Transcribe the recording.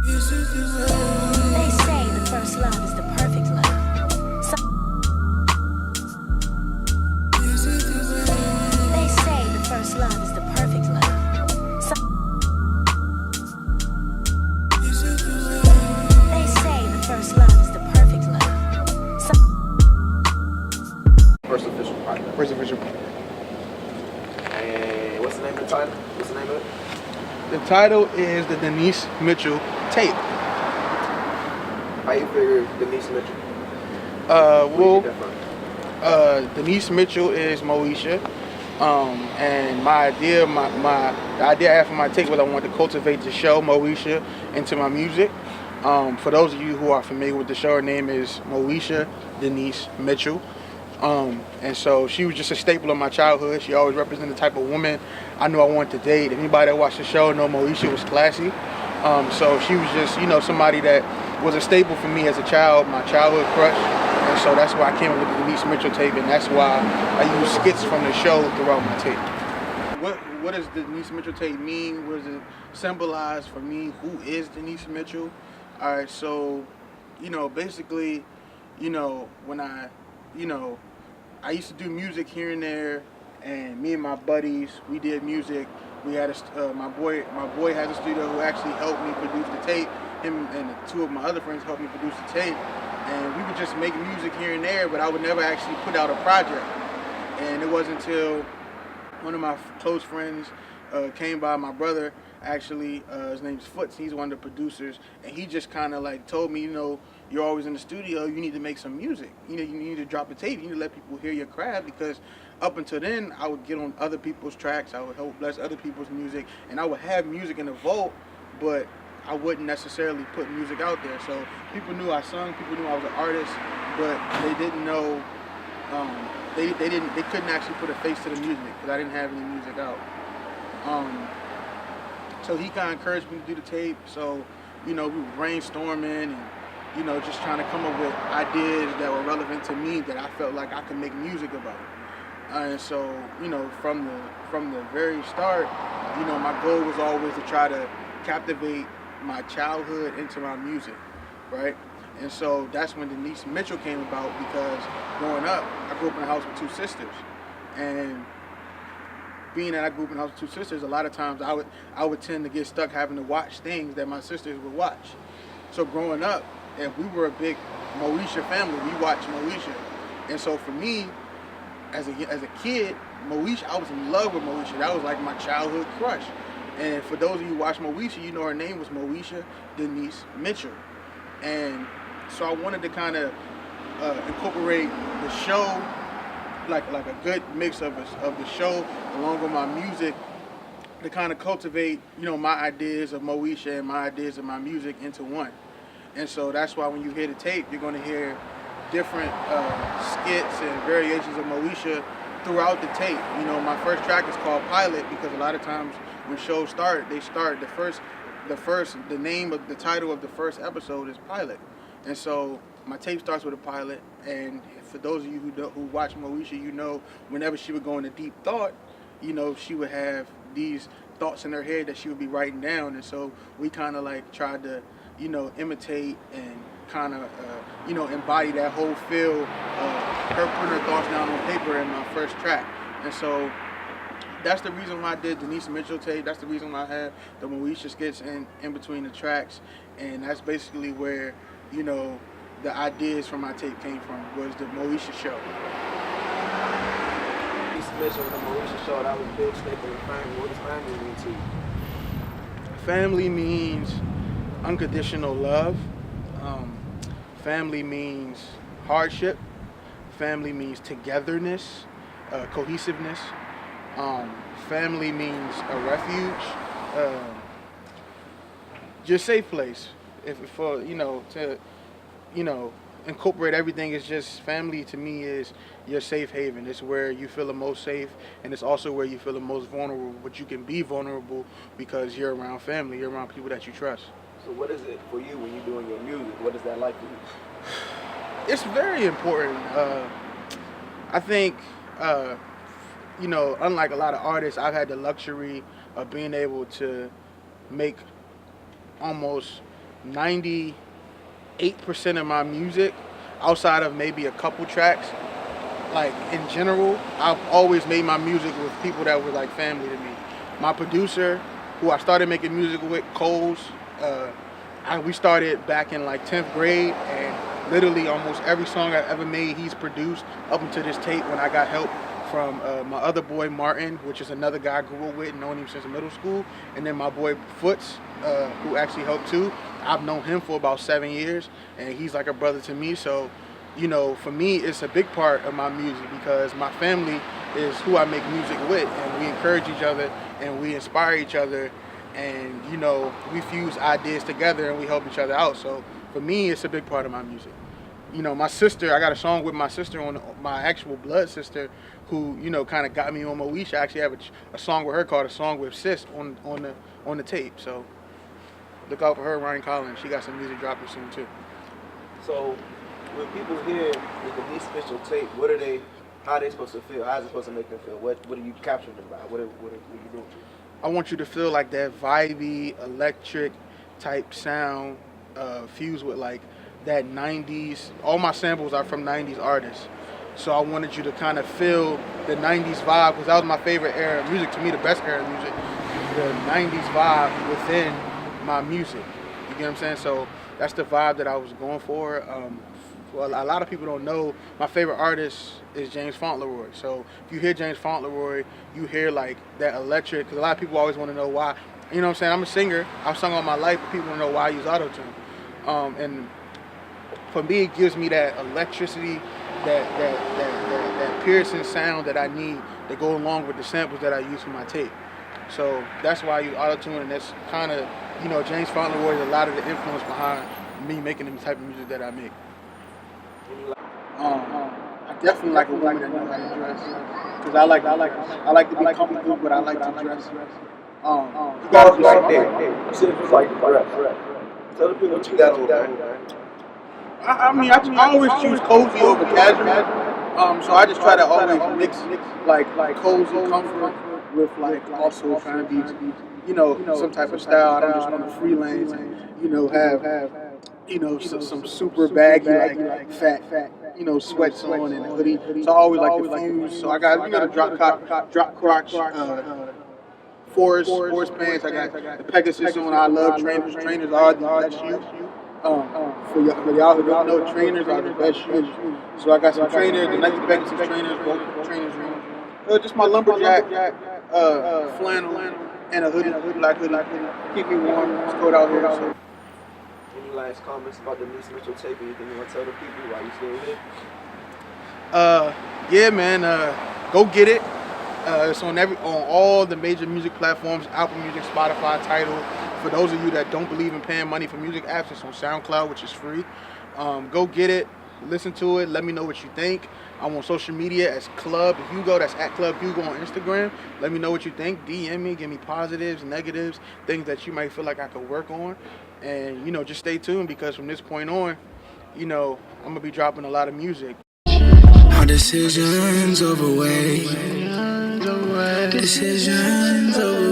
They say the first love is the perfect love. They say the first love is the perfect love. They say the first love is the perfect love. First official project. First official project. And what's the name of the title? What's the name of it? The title is the Denise Mitchell Tape. How you figure Denise Mitchell? Denise Mitchell is Moesha. And my idea, the idea I had for my tape was I wanted to cultivate the show Moesha into my music. For those of you who are familiar with the show, her name is Moesha Denise Mitchell. And so she was just a staple of my childhood. She always represented the type of woman I knew I wanted to date. Anybody that watched the show know Moesha was classy. So she was just, somebody that was a staple for me as a child, my childhood crush. And so that's why I came up with the Denise Mitchell tape, and that's why I use skits from the show throughout my tape. What does the Denise Mitchell tape mean? What does it symbolize for me? Who is Denise Mitchell? All right, so, basically, when I used to do music here and there, and me and my buddies, we did music. We had my boy has a studio who actually helped me produce the tape. Him and two of my other friends helped me produce the tape, and we would just make music here and there, but I would never actually put out a project. And it wasn't until one of my close friends came by, my brother actually, his name's Foots, he's one of the producers, and he just kind of like told me, you're always in the studio, you need to make some music. You need to drop a tape, you need to let people hear your craft, because up until then, I would get on other people's tracks, I would help bless other people's music, and I would have music in the vault, but I wouldn't necessarily put music out there. So people knew I sung, people knew I was an artist, but they didn't know, they couldn't actually put a face to the music, because I didn't have any music out. So he kind of encouraged me to do the tape. So, we were brainstorming and, just trying to come up with ideas that were relevant to me that I felt like I could make music about. And so, from the very start, my goal was always to try to captivate my childhood into my music, right? And so that's when Denise Mitchell came about, because growing up, I grew up in a house with two sisters. And being that I grew up in a house with two sisters, a lot of times I would tend to get stuck having to watch things that my sisters would watch. So growing up, and we were a big Moesha family, we watched Moesha. And so for me, as a kid, Moesha, I was in love with Moesha. That was like my childhood crush. And for those of you who watch Moesha, her name was Moesha Denise Mitchell. And so I wanted to kind of incorporate the show, like a good mix of the show along with my music, to kind of cultivate, my ideas of Moesha and my ideas of my music into one. And so that's why when you hear the tape, you're going to hear different skits and variations of Moesha throughout the tape. My first track is called Pilot, because a lot of times when shows start, the name of the title of the first episode is Pilot. And so my tape starts with a pilot, and for those of you who watch Moesha, whenever she would go into deep thought, she would have these thoughts in her head that she would be writing down. And so we kind of like tried to, imitate and kind of, embody that whole feel of her putting her thoughts down on paper in my first track. And so that's the reason why I did Denise Mitchell tape. That's the reason why I have the Moesha skits in between the tracks. And that's basically where, the ideas from my tape came from, was the Moesha show. Denise Mitchell, the Moesha show, that was a big staple of family. What does family mean to you? Family means unconditional love. Family means hardship. Family means togetherness, cohesiveness. Family means a refuge, your safe place. To incorporate everything, is just family to me is your safe haven. It's where you feel the most safe, and it's also where you feel the most vulnerable. But you can be vulnerable because you're around family, you're around people that you trust. So what is it for you when you're doing your music? What is that like for you? It's very important. I think, unlike a lot of artists, I've had the luxury of being able to make almost 98% of my music, outside of maybe a couple tracks, like in general, I've always made my music with people that were like family to me. My producer, who I started making music with, Coles, we started back in like 10th grade, and literally almost every song I've ever made, he's produced up until this tape when I got help from my other boy Martin, which is another guy I grew up with, known him since middle school, and then my boy Foots, who actually helped too. I've known him for about 7 years, and he's like a brother to me. So, you know, for me, it's a big part of my music because my family is who I make music with, and we encourage each other and we inspire each other, and you know, we fuse ideas together and we help each other out. So for me, it's a big part of my music. You know, my sister, I got a song with my sister, on my actual blood sister, who, you know, kind of got me on Moesha. I actually have a song with her called A Song with Sis on the tape. So look out for her, Ryan Collins. She got some music dropping soon too. So when people hear the Denise Mitchell Tape, how are they supposed to feel? How is it supposed to make them feel? What are you capturing them by? What are you doing? I want you to feel like that vibey, electric type sound fused with like that 90s. All my samples are from 90s artists. So I wanted you to kind of feel the 90s vibe, because that was my favorite era of music. To me, the best era of music, the 90s vibe within my music. You get what I'm saying? So that's the vibe that I was going for. Well, a lot of people don't know my favorite artist is James Fauntleroy. So if you hear James Fauntleroy, you hear like that electric, because a lot of people always want to know why. You know what I'm saying? I'm a singer. I've sung all my life, but people want to know why I use auto-tune. And for me, it gives me that electricity, that piercing sound that I need to go along with the samples that I use for my tape. So that's why I use auto-tune, and that's kind of, you know, James Fauntleroy is a lot of the influence behind me making the type of music that I make. I definitely like a woman that knows how to dress, because I like to be comfortable, but I like to dress. You gotta be smart. You said it was like dress. Tell the people what you got on there. I mean, I always choose cozy over casual. So I just try to always mix like cozy comfort with like also trying to be, you know, some type of style. I don't just want to freelance and, you know, have, you know, some super baggy like fat, you know, sweats on and a hoodie. So I always like to fuse. So I got, you know, the drop crotch forest pants. I got the Pegasus on. I love trainers. Trainers are the best shoes. For y'all who don't know, trainers are the best shoes. So I got some trainers, the Nike Pegasus trainers, both trainers. Just my lumberjack flannel and a hoodie, black hoodie. Keep me warm. It's cold out here. So. Any last comments about the Denise Mitchell Tape? Anything you want to tell the people while you still here? Yeah, man. Go get it. It's on all the major music platforms: Apple Music, Spotify, Tidal. For those of you that don't believe in paying money for music apps, it's on SoundCloud, which is free. Go get it. Listen to it. Let me know what you think. I'm on social media as Clubhugo. That's at Clubhugo on Instagram. Let me know what you think. DM me. Give me positives, negatives, things that you might feel like I could work on. And, you know, just stay tuned, because from this point on, you know, I'm going to be dropping a lot of music. Our decisions overweigh. Decisions overweigh.